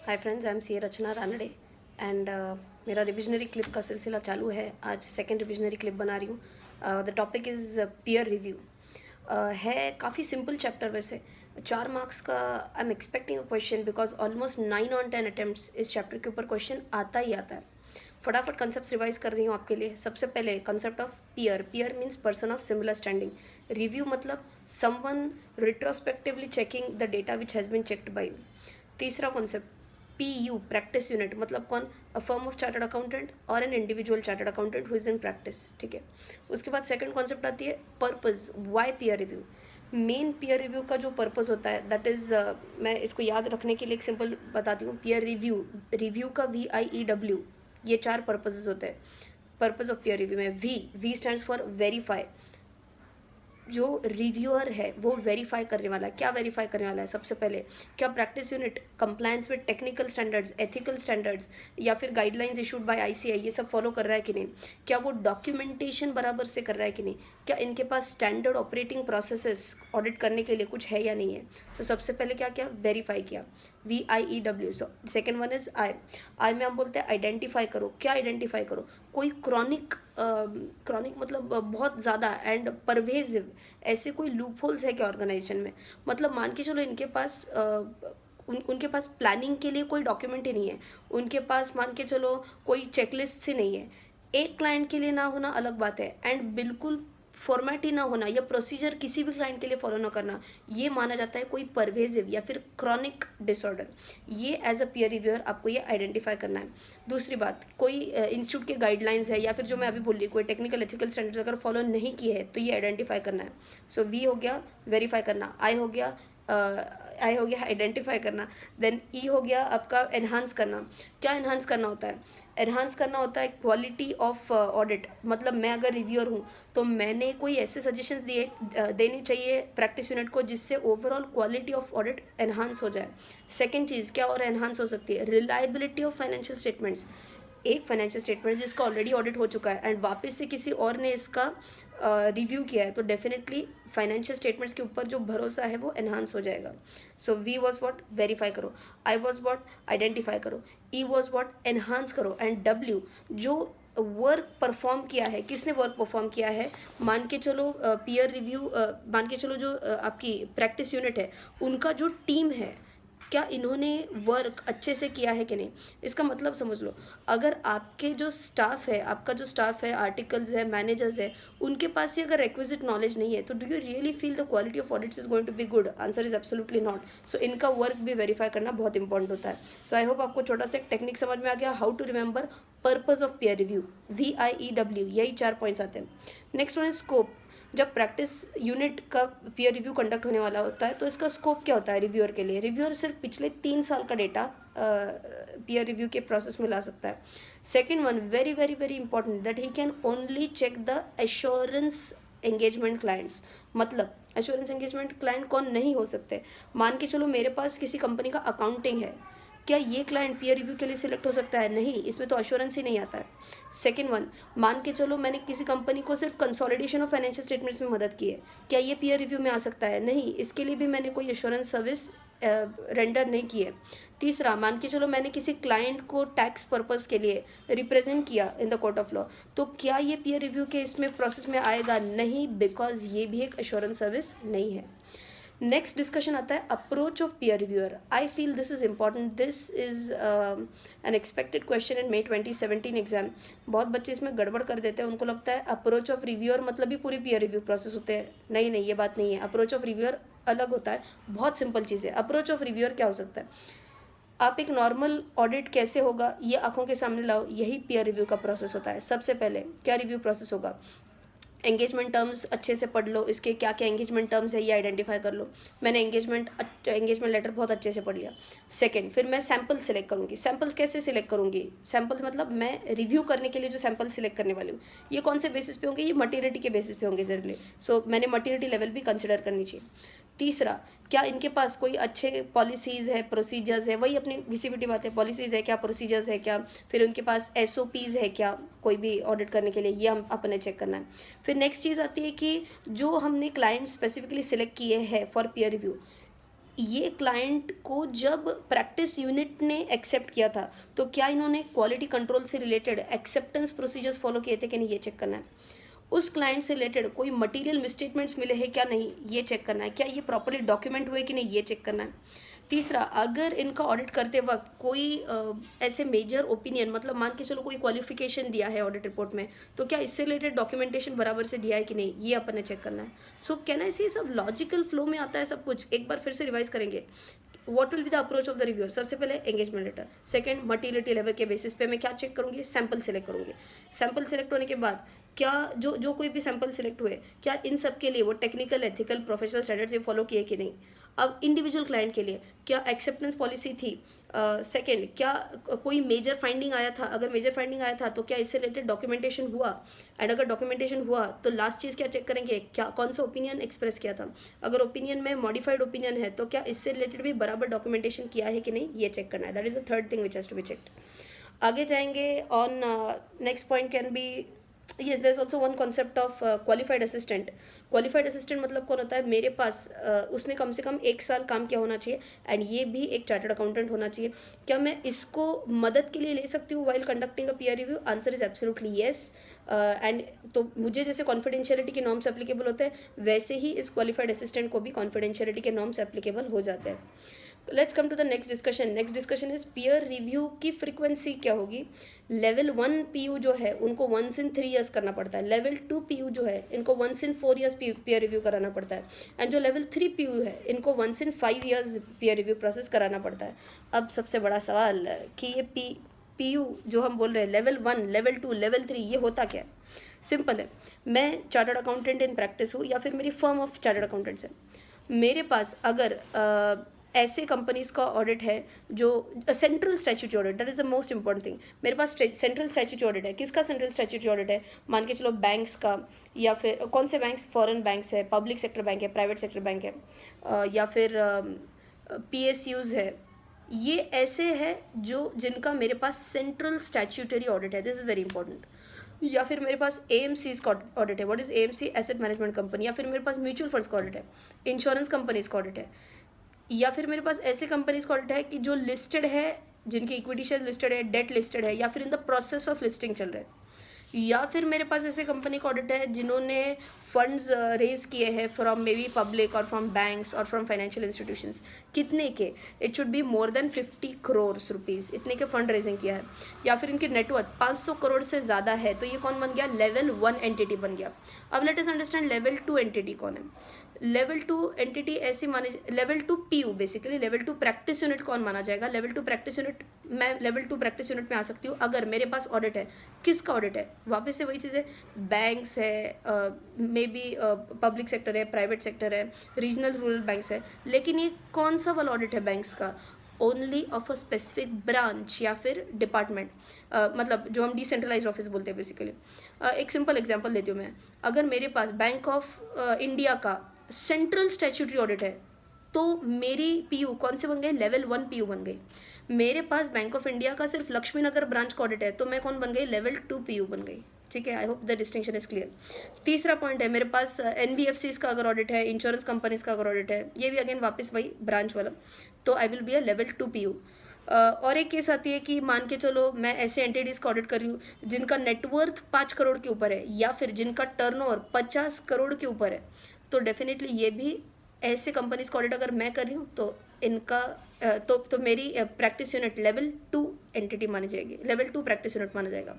Hi friends, I am C Rachna Ranade and मेरा revisionary clip का सिलसिला चालू है। आज सेकंड रिविजनरी क्लिप बना रही हूँ। The topic is peer review. है काफ़ी सिंपल चैप्टर वैसे। 4 मार्क्स का I am expecting a question because almost 9 on 10 attempts इस चैप्टर के ऊपर क्वेश्चन आता ही आता है। फटाफट कंसेप्ट रिवाइज कर रही हूँ आपके लिए। सबसे पहले concept of peer. Peer means person of similar standing. Review मतलब someone retrospectively checking the data which has been checked by you. तीसरा concept P U, practice unit, मतलब कौन? A firm of chartered accountant और an individual chartered accountant who is in practice. ठीक है। उसके बाद second concept आती है purpose. Why peer review? Main peer review का जो पर्पज़ होता है दैट इज़, मैं इसको याद रखने के लिए एक सिंपल बताती हूँ। पीयर रिव्यू, रिव्यू का VIEW, ये 4 पर्पजेज होते हैं पर्पज़ ऑफ पीयर रिव्यू में। V stands for verify. जो रिव्यूअर है वो वेरीफाई करने वाला है। क्या वेरीफाई करने वाला है? सबसे पहले क्या practice unit compliance with technical standards, ethical standards या फिर गाइडलाइंस इशूड बाय ICAI ये सब फॉलो कर रहा है कि नहीं? क्या वो डॉक्यूमेंटेशन बराबर से कर रहा है कि नहीं? क्या इनके पास स्टैंडर्ड ऑपरेटिंग प्रोसेसेस ऑडिट करने के लिए कुछ है या नहीं है? सो सबसे पहले क्या किया? वेरीफाई किया। VIEW। So second one is I में हम बोलते हैं आइडेंटिफाई करो। क्या आइडेंटिफाई करो? कोई क्रॉनिक मतलब बहुत ज़्यादा एंड परवेजिव ऐसे कोई लूप होल्स है क्या ऑर्गेनाइजेशन में? मतलब मान के चलो इनके पास उनके पास प्लानिंग के लिए कोई डॉक्यूमेंट ही नहीं है। उनके पास मान के चलो कोई चेकलिस्ट ही नहीं है। एक क्लाइंट के लिए ना होना अलग बात है, एंड बिल्कुल फॉर्मेट ही ना होना या प्रोसीजर किसी भी क्लाइंट के लिए फॉलो ना करना, ये माना जाता है कोई परवेजिव या फिर क्रॉनिक डिसऑर्डर। ये एज अ पीयर रिव्यूअर आपको ये आइडेंटिफाई करना है। दूसरी बात, कोई इंस्टीट्यूट के गाइडलाइंस है या फिर जो मैं अभी बोल रही कोई टेक्निकल एथिकल स्टैंडर्ड्स अगर फॉलो नहीं किए हैं तो ये आइडेंटिफाई करना है। सो वी हो गया वेरीफाई करना, आई हो गया आइडेंटिफाई करना, देन ई हो गया आपका एनहांस करना। क्या एनहांस करना होता है? एनहांस करना होता है क्वालिटी ऑफ ऑडिट। मतलब मैं अगर रिव्यूअर हूँ तो मैंने कोई ऐसे सजेशंस दिए देनी चाहिए प्रैक्टिस यूनिट को जिससे overall quality of audit enhance हो जाए। सेकेंड चीज़ क्या और एनहांस हो सकती है? Reliability of financial statements. एक फाइनेंशियल स्टेटमेंट जिसका ऑलरेडी ऑडिट हो चुका है एंड वापस से किसी और ने इसका रिव्यू किया है तो डेफिनेटली फाइनेंशियल स्टेटमेंट्स के ऊपर जो भरोसा है वो एनहांस हो जाएगा। So V was what? Verify करो। I was what? आइडेंटिफाई करो। E was what? एनहांस करो। एंड डब्ल्यू, जो वर्क परफॉर्म किया है, किसने वर्क परफॉर्म किया है? मान के चलो पीयर रिव्यू, मान के चलो जो आपकी प्रैक्टिस यूनिट है उनका जो टीम है, क्या इन्होंने वर्क अच्छे से किया है कि नहीं? इसका मतलब समझ लो, अगर आपके जो स्टाफ है, आपका जो स्टाफ है, आर्टिकल्स है, मैनेजर्स है, उनके पास ही अगर रिक्विजिट नॉलेज नहीं है तो do you really feel the quality of audits is going to be good? Answer is absolutely not. So इनका वर्क भी वेरीफाई करना बहुत इंपॉर्टेंट होता है। सो आई होप आपको छोटा सा टेक्निक समझ में आ गया, how to remember purpose of peer review. VIEW, यही 4 पॉइंट्स आते हैं। Next one is scope. जब प्रैक्टिस यूनिट का पीयर रिव्यू कंडक्ट होने वाला होता है तो इसका स्कोप क्या होता है रिव्यूअर के लिए? रिव्यूअर सिर्फ पिछले 3 साल का डेटा पीयर रिव्यू के प्रोसेस में ला सकता है। Second one, very very very important, that he can only check the assurance engagement clients. मतलब एश्योरेंस एंगेजमेंट क्लाइंट कौन नहीं हो सकते? मान के चलो मेरे पास किसी कंपनी का अकाउंटिंग है, क्या ये क्लाइंट पीयर रिव्यू के लिए सिलेक्ट हो सकता है? नहीं, इसमें तो अश्योरेंस ही नहीं आता है। सेकेंड वन, मान के चलो मैंने किसी कंपनी को सिर्फ कंसोलिडेशन ऑफ फाइनेंशियल स्टेटमेंट्स में मदद की है, क्या ये पीयर रिव्यू में आ सकता है? नहीं, इसके लिए भी मैंने कोई एश्योरेंस सर्विस रेंडर नहीं की है। तीसरा, मान के चलो मैंने किसी क्लाइंट को टैक्स पर्पस के लिए रिप्रेजेंट किया in the court of law, तो क्या ये पीयर रिव्यू के इसमें प्रोसेस में आएगा? नहीं, बिकॉज ये भी एक एश्योरेंस सर्विस नहीं है। नेक्स्ट डिस्कशन आता है approach of peer reviewer. I feel this is important, this is an expected question in May 2017 exam. बहुत बच्चे इसमें गड़बड़ कर देते हैं, उनको लगता है अप्रोच ऑफ रिव्यूअर मतलब ही पूरी पीयर रिव्यू प्रोसेस होते हैं। नहीं नहीं, ये बात नहीं है। अप्रोच ऑफ रिव्यूअर अलग होता है, बहुत सिंपल चीज़ है। अप्रोच ऑफ रिव्यूअर क्या हो सकता है? आप एक नॉर्मल ऑडिट कैसे होगा ये आंखों के सामने लाओ, यही पीयर रिव्यू का प्रोसेस होता है। सबसे पहले क्या रिव्यू प्रोसेस होगा? एंगेजमेंट टर्म्स अच्छे से पढ़ लो, इसके क्या क्या एंगेजमेंट टर्म्स है ये आइडेंटिफाई कर लो। मैंने एंगेजमेंट लेटर बहुत अच्छे से पढ़ लिया। सेकंड, फिर मैं सैम्पल सिलेक्ट करूँगी। सैम्पल्स कैसे सिलेक्ट करूँगी? सैम्पल्स मतलब मैं रिव्यू करने के लिए जो सैम्पल सिलेक्ट करने वाली हूँ, ये कौन से बेसिस पे होंगे? ये मटीरियलिटी के बेसिस पे होंगे जनरली। सो मैंने मटीरियलिटी लेवल भी कंसिडर करनी चाहिए। तीसरा, क्या इनके पास कोई अच्छे पॉलिसीज़ है, प्रोसीजर्स है? वही अपनी घिसी-पिटी बात है, पॉलिसीज़ है क्या, प्रोसीजर्स है क्या, फिर उनके पास SOPs है क्या कोई भी ऑडिट करने के लिए, ये हम अपने चेक करना है। फिर नेक्स्ट चीज़ आती है कि जो हमने क्लाइंट स्पेसिफिकली सिलेक्ट किए हैं फॉर पीयर रिव्यू, ये क्लाइंट को जब प्रैक्टिस यूनिट ने एक्सेप्ट किया था तो क्या इन्होंने क्वालिटी कंट्रोल से रिलेटेड एक्सेप्टेंस प्रोसीजर्स फॉलो किए थे कि नहीं, ये चेक करना है। उस क्लाइंट से रिलेटेड कोई मटेरियल मिसस्टेटमेंट्स मिले हैं क्या, नहीं, ये चेक करना है। क्या ये प्रॉपरली डॉक्यूमेंट हुए कि नहीं, ये चेक करना है। तीसरा, अगर इनका ऑडिट करते वक्त कोई ऐसे मेजर ओपिनियन, मतलब मान के चलो कोई क्वालिफिकेशन दिया है ऑडिट रिपोर्ट में, तो क्या इससे रिलेटेड डॉक्यूमेंटेशन बराबर से दिया है कि नहीं, ये अपन ने चेक करना है। सो कैन आई से सब लॉजिकल फ्लो में आता है सब कुछ। एक बार फिर से रिवाइज करेंगे। What will be the approach of the reviewer. सबसे पहले engagement letter, second materiality level के बेसिस पे मैं क्या चेक करूंगी, सैंपल सेलेक्ट करूंगी। सैंपल सेलेक्ट होने के बाद क्या जो कोई भी सैंपल सेलेक्ट हुए, क्या इन सब के लिए वो टेक्निकल, एथिकल, प्रोफेशनल स्टैंडर्ड से फॉलो किए कि नहीं। अब इंडिविजुअल क्लाइंट के लिए क्या एक्सेप्टेंस पॉलिसी थी। सेकंड, क्या कोई मेजर फाइंडिंग आया था, अगर मेजर फाइंडिंग आया था तो क्या इससे रिलेटेड डॉक्यूमेंटेशन हुआ। एंड अगर डॉक्यूमेंटेशन हुआ तो लास्ट चीज़ क्या चेक करेंगे, क्या कौन सा ओपिनियन एक्सप्रेस किया था। अगर ओपिनियन में मॉडिफाइड ओपिनियन है तो क्या इससे रिलेटेड भी बराबर डॉक्यूमेंटेशन किया है कि नहीं, ये चेक करना है। That is the third thing which has to be checked. आगे जाएंगे on next point can be, yes there's also one concept of qualified assistant. Qualified assistant मतलब कौन होता है, मेरे पास उसने कम से कम 1 साल काम किया होना चाहिए एंड ये भी एक चार्टर्ड अकाउंटेंट होना चाहिए। क्या मैं इसको मदद के लिए ले सकती हूँ while conducting a peer review, answer is absolutely yes. And तो मुझे जैसे कॉन्फिडेंशियलिटी के नॉर्म्स एप्लीकेबल होते हैं वैसे ही इस क्वालिफाइड असिस्टेंट को भी कॉन्फिडेंशियलिटी के नॉर्म्स एप्लीकेबल हो जाते हैं। Let's come to the next discussion. Next discussion is peer review की फ्रीक्वेंसी क्या होगी। लेवल 1 पीयू जो है उनको 1 in 3 years करना पड़ता है। लेवल 2 पीयू जो है इनको 1 in 4 years पीयर रिव्यू कराना पड़ता है। एंड जो लेवल 3 पीयू है इनको 1 in 5 years peer review process कराना पड़ता है। अब सबसे बड़ा सवाल कि ये पीयू जो हम बोल रहे हैं लेवल 1, लेवल 2, लेवल 3, ये होता क्या है। सिंपल है, मैं चार्टर्ड अकाउंटेंट इन प्रैक्टिस हूँ या फिर मेरी फर्म ऑफ चार्टर्ड अकाउंटेंट्स है। मेरे पास अगर ऐसे कंपनीज का ऑडिट है जो central statutory audit, that is the most important thing. मेरे पास सेंट्रल स्टैट्यूटरी ऑडिट है। किसका सेंट्रल स्टैट्यूटरी ऑडिट है, मान के चलो बैंक्स का, या फिर कौन से बैंक्स, फॉरेन बैंक्स है, पब्लिक सेक्टर बैंक है, प्राइवेट सेक्टर बैंक है, या फिर PSUs है। ये ऐसे है जो जिनका मेरे पास सेंट्रल स्टैट्यूटरी ऑडिट है, दिस इज़ वेरी इंपॉर्टेंट। या फिर मेरे पास AMC's का ऑडिट है, what is AMC, asset management company. या फिर मेरे पास म्यूचुअल फंड्स का ऑडिट है, इंश्योरेंस कंपनीज का ऑडिट है। या फिर मेरे पास ऐसे कंपनीज का ऑडिट है कि जो लिस्टेड है, जिनकी इक्विटी शेयर लिस्टेड है, डेट लिस्टेड है, या फिर in the process of listing चल रहे हैं। या फिर मेरे पास ऐसे कंपनी का ऑडिट है जिन्होंने फंड्स रेज किए हैं फ्रॉम मे बी पब्लिक और फ्रॉम बैंक्स और फ्रॉम फाइनेंशियल इंस्टीट्यूशंस। कितने के, it should be more than 50 crore rupees, इतने के फंड रेजिंग किया है। या फिर इनकी नेटवर्थ 500 करोड़ से ज़्यादा है, तो ये कौन बन गया, लेवल 1 एंटिटी बन गया। अब let us understand level 2 entity कौन है। लेवल 2 एंटिटी ऐसी माने, level 2 PU basically, level 2 practice unit कौन माना जाएगा। लेवल 2 प्रैक्टिस यूनिट, मैं लेवल 2 प्रैक्टिस यूनिट में आ सकती हूँ अगर मेरे पास ऑडिट है। किसका ऑडिट है, वापस से वही चीज़ है, बैंक्स है, मे बी पब्लिक सेक्टर है, प्राइवेट सेक्टर है, रीजनल रूरल बैंक्स है। लेकिन ये कौन सा वाला ऑडिट है बैंक्स का, only of a specific branch या फिर डिपार्टमेंट, मतलब जो हम डिसेंट्रलाइज ऑफिस बोलते हैं बेसिकली। एक सिंपल एग्जांपल देती हूँ मैं, अगर मेरे पास बैंक ऑफ इंडिया का सेंट्रल स्टैट्यूटरी ऑडिट है तो मेरी PU कौन से बन गए, लेवल 1 PU बन गई। मेरे पास बैंक ऑफ इंडिया का सिर्फ लक्ष्मी नगर ब्रांच का ऑडिट है तो मैं कौन बन गई, लेवल 2 PU बन गई। ठीक है, I hope the distinction is clear. तीसरा पॉइंट है, मेरे पास NBFCs का अगर ऑडिट है, इंश्योरेंस कंपनीज का अगर ऑडिट है, ये भी अगेन वापस वही ब्रांच वाला, तो I will be a level 2 PU। और एक केस आती है कि मान के चलो मैं ऐसे एंटिटीज़ का ऑडिट कर रही हूँ जिनका नेटवर्थ 5 करोड़ के ऊपर है या फिर जिनका टर्नओवर 50 करोड़ के ऊपर है, तो डेफिनेटली ये भी ऐसे कंपनीज का ऑडिट अगर मैं कर रही हूँ तो इनका तो मेरी प्रैक्टिस यूनिट लेवल 2 एंटिटी मानी जाएगी, लेवल 2 प्रैक्टिस यूनिट माना जाएगा।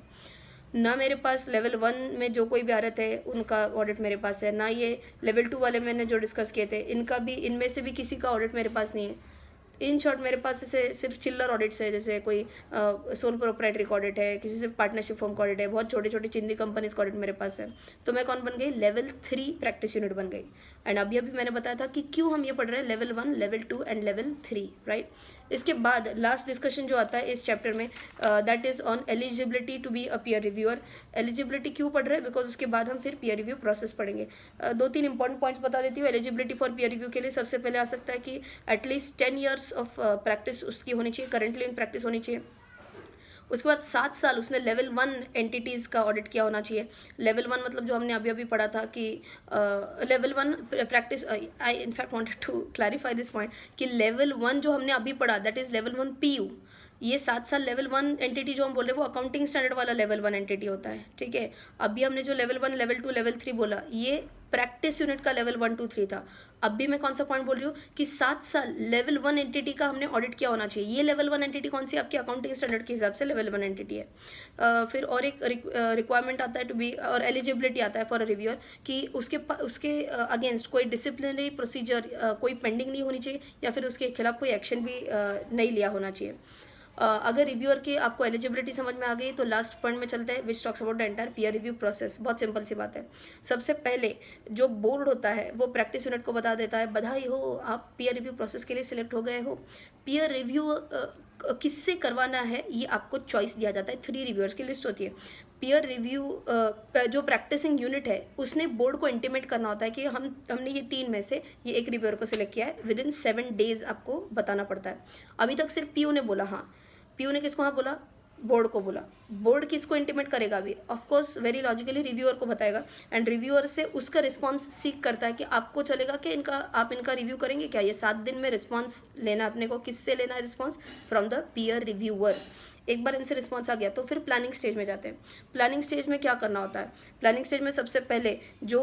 ना मेरे पास लेवल 1 में जो कोई भी आ रहे थे उनका ऑडिट मेरे पास है, ना ये लेवल 2 वाले मैंने जो डिस्कस किए थे इनका भी, इनमें से भी किसी का ऑडिट मेरे पास नहीं है। इन शॉर्ट मेरे पास ऐसे सिर्फ चिल्लर ऑडिट्स है, जैसे कोई सोल प्रोप्राइटरी का ऑडिट है, किसी से पार्टनरशिप फॉर्म का ऑडिट है, बहुत छोटे छोटे चिंदी कंपनीज का ऑडिट मेरे पास है। तो मैं कौन बन गई, लेवल 3 प्रैक्टिस यूनिट बन गई। एंड अभी मैंने बताया था कि क्यों हम ये पढ़ रहे हैं level 1, level 2 and level 3, right. इसके बाद लास्ट डिस्कशन जो आता है इस चैप्टर में, that is on eligibility to be a peer reviewer. Eligibility क्यों पढ़ रहे हैं, बिकॉज उसके बाद हम फिर पीयर रिव्यू प्रोसेस पढ़ेंगे। 2-3 इंपॉर्टेंट पॉइंट्स बता देती हूँ। एलिजिबिलिटी फॉर पीयर रिव्यू के लिए सबसे पहले आ सकता है कि एटलीस्ट 10 years ऑफ प्रैक्टिस उसकी होनी चाहिए, करंटली इन प्रैक्टिस होनी चाहिए। उसके बाद 7 साल उसने लेवल 1 एंटिटीज़ का ऑडिट किया होना चाहिए। लेवल 1 मतलब जो हमने अभी अभी पढ़ा था कि level 1 practice, I in fact wanted to clarify this point कि लेवल 1 जो हमने अभी पढ़ा दैट इज़ लेवल 1 पीयू। ये 7 साल लेवल 1 एंटिटी जो हम बोल रहे हैं वो अकाउंटिंग स्टैंडर्ड वाला लेवल 1 एंटिटी होता है, ठीक है। अभी हमने जो लेवल 1, लेवल 2, लेवल 3 बोला ये प्रैक्टिस यूनिट का लेवल 1, 2, 3 था। अब भी मैं कौन सा पॉइंट बोल रही हूँ कि 7 साल लेवल 1 एंटिटी का हमने ऑडिट किया होना चाहिए। ये लेवल 1 एंटिटी कौन सी, आपकी अकाउंटिंग स्टैंडर्ड के हिसाब से लेवल 1 एंटिटी है। फिर और एक रिक्वायरमेंट आता है टू बी, और एलिजिबिलिटी आता है फॉर अ रिव्यूअर कि उसके अगेंस्ट कोई डिसिप्लिनरी प्रोसीजर कोई पेंडिंग नहीं होनी चाहिए, या फिर उसके खिलाफ कोई एक्शन भी नहीं लिया होना चाहिए। अगर रिव्यूअर की आपको एलिजिबिलिटी समझ में आ गई तो लास्ट पॉइंट में चलते हैं which talks about the entire peer review process. बहुत सिंपल सी बात है। सबसे पहले जो बोर्ड होता है वो प्रैक्टिस यूनिट को बता देता है बधाई हो, आप पीयर रिव्यू प्रोसेस के लिए सिलेक्ट हो गए हो। पीयर रिव्यू किससे करवाना है ये आपको चॉइस दिया जाता है। 3 रिव्यूअर्स की लिस्ट होती है। पीयर रिव्यू जो प्रैक्टिसिंग यूनिट है उसने बोर्ड को इंटीमेट करना होता है कि हमने ये 3 में से ये एक रिव्यूअर को सिलेक्ट किया है। विद इन 7 डेज आपको बताना पड़ता है। अभी तक सिर्फ पीयू ने बोला, हाँ पीयू ने किसको हाँ बोला, बोर्ड को बोला। बोर्ड किसको इंटीमेट करेगा अभी, ऑफकोर्स वेरी लॉजिकली रिव्यूअर को बताएगा, एंड रिव्यूअर से उसका रिस्पॉन्स सीख करता है कि आपको चलेगा कि आप इनका रिव्यू करेंगे क्या। ये 7 दिन में रिस्पॉन्स लेना अपने को, किससे लेना है response, from the peer reviewer. एक बार इनसे रिस्पॉन्स आ गया तो फिर प्लानिंग स्टेज में जाते हैं। प्लानिंग स्टेज में क्या करना होता है, प्लानिंग स्टेज में सबसे पहले जो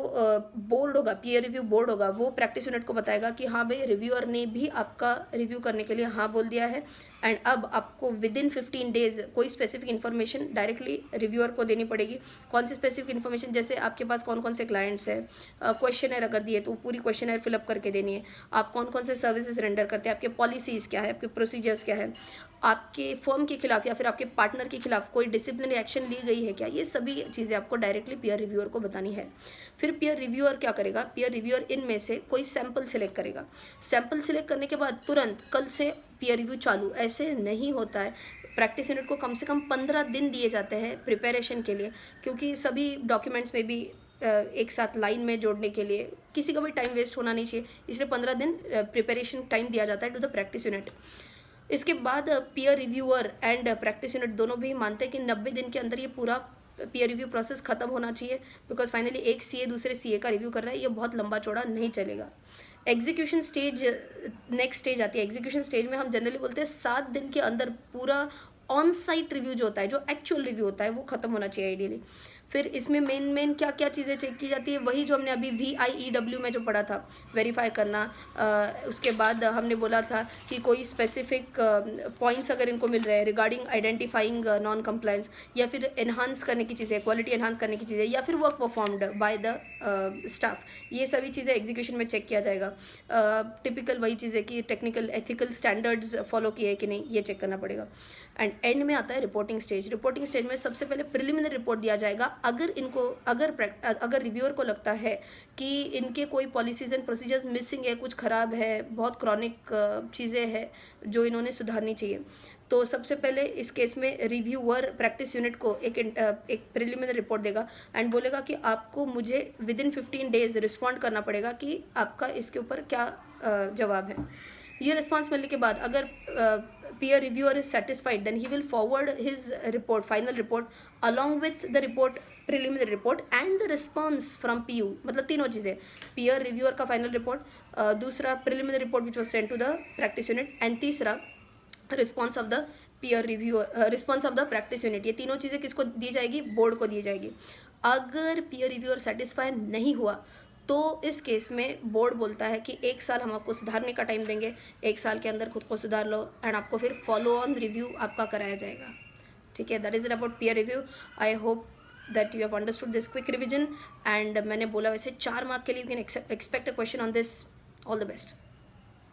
बोर्ड होगा, पीयर रिव्यू बोर्ड होगा, वो प्रैक्टिस यूनिट को बताएगा कि हाँ भाई रिव्यूअर ने भी आपका रिव्यू करने के लिए हाँ बोल दिया है, एंड अब आपको विद इन 15 डेज कोई स्पेसिफिक इन्फॉर्मेशन डायरेक्टली रिव्यूअर को देनी पड़ेगी। कौन सी स्पेसिफिक इन्फॉर्मेशन, जैसे आपके पास कौन कौन से क्लाइंट्स हैं, क्वेश्चनर अगर दिए तो पूरी क्वेश्चनर फिलअप करके देनी है। आप कौन कौन से सर्विसेज रेंडर करते हैं, आपके पॉलिसीज़ क्या है, आपके प्रोसीजर्स क्या है, आपके फर्म के खिलाफ या फिर आपके पार्टनर के खिलाफ कोई डिसिप्लिनरी एक्शन ली गई है क्या, ये सभी चीज़ें आपको डायरेक्टली पीयर रिव्यूअर को बतानी है। फिर पीयर रिव्यूअर क्या करेगा, पीयर रिव्यूअर इनमें से कोई सैंपल सिलेक्ट करेगा। सैंपल सिलेक्ट करने के बाद तुरंत कल से पीयर रिव्यू चालू, ऐसे नहीं होता है। प्रैक्टिस यूनिट को कम से कम 15 दिन दिए जाते हैं प्रिपरेशन के लिए, क्योंकि सभी डॉक्यूमेंट्स में भी एक साथ लाइन में जोड़ने के लिए किसी का भी टाइम वेस्ट होना नहीं चाहिए, इसलिए 15 दिन प्रिपरेशन टाइम दिया जाता है टू द प्रैक्टिस यूनिट। इसके बाद peer reviewer and practice unit दोनों भी मानते हैं कि 90 दिन के अंदर ये पूरा पीयर रिव्यू प्रोसेस खत्म होना चाहिए, बिकॉज फाइनली एक सीए दूसरे सीए का रिव्यू कर रहा है, ये बहुत लंबा चौड़ा नहीं चलेगा। एग्जीक्यूशन स्टेज नेक्स्ट स्टेज आती है। एग्जीक्यूशन स्टेज में हम जनरली बोलते हैं 7 दिन के अंदर पूरा ऑन साइट रिव्यू जो होता है, जो एक्चुअल रिव्यू होता है, वो खत्म होना चाहिए आइडियली। फिर इसमें मेन क्या क्या चीज़ें चेक की जाती है, वही जो हमने अभी VIEW में जो पढ़ा था, वेरीफाई करना। उसके बाद हमने बोला था कि कोई स्पेसिफिक पॉइंट्स अगर इनको मिल रहे हैं रिगार्डिंग आइडेंटिफाइंग नॉन कंप्लायंस, या फिर एनहांस करने की चीज़ें, क्वालिटी एनहांस करने की चीज़ें, या फिर work performed by the staff, ये सभी चीज़ें एग्जीक्यूशन में चेक किया जाएगा। टिपिकल वही चीज़ें कि टेक्निकल एथिकल स्टैंडर्ड्स फॉलो किए कि नहीं, ये चेक करना पड़ेगा। एंड एंड में आता है रिपोर्टिंग स्टेज। रिपोर्टिंग स्टेज में सबसे पहले प्रिलिमिनरी रिपोर्ट दिया जाएगा। अगर रिव्यूअर को लगता है कि इनके कोई पॉलिसीज़ एंड प्रोसीजर्स मिसिंग है, कुछ ख़राब है, बहुत क्रॉनिक चीज़ें हैं जो इन्होंने सुधारनी चाहिए, तो सबसे पहले इस केस में रिव्यूअर प्रैक्टिस यूनिट को एक प्रिलिमिनरी रिपोर्ट देगा एंड बोलेगा कि आपको मुझे विद इन 15 डेज रिस्पॉन्ड करना पड़ेगा कि आपका इसके ऊपर क्या जवाब है। ये रिस्पॉन्स मिलने के बाद अगर peer reviewer is satisfied, then he will forward his report, final report, along with the report, preliminary report and the response from PU. मतलब तीनों चीज़ें, peer reviewer का final report, दूसरा preliminary report which was sent to the practice unit, and तीसरा response of the peer reviewer, response of the practice unit. ये तीनों चीज़ें किसको दी जाएगी, बोर्ड को दी जाएगी। अगर peer reviewer satisfy नहीं हुआ तो इस केस में बोर्ड बोलता है कि 1 साल हम आपको सुधारने का टाइम देंगे, 1 साल के अंदर खुद को सुधार लो, एंड आपको फिर फॉलो ऑन रिव्यू आपका कराया जाएगा। ठीक है, that is it about peer review. I hope that you have understood this quick revision, and मैंने बोला वैसे 4 मार्क के लिए you can expect a question on this. All the best.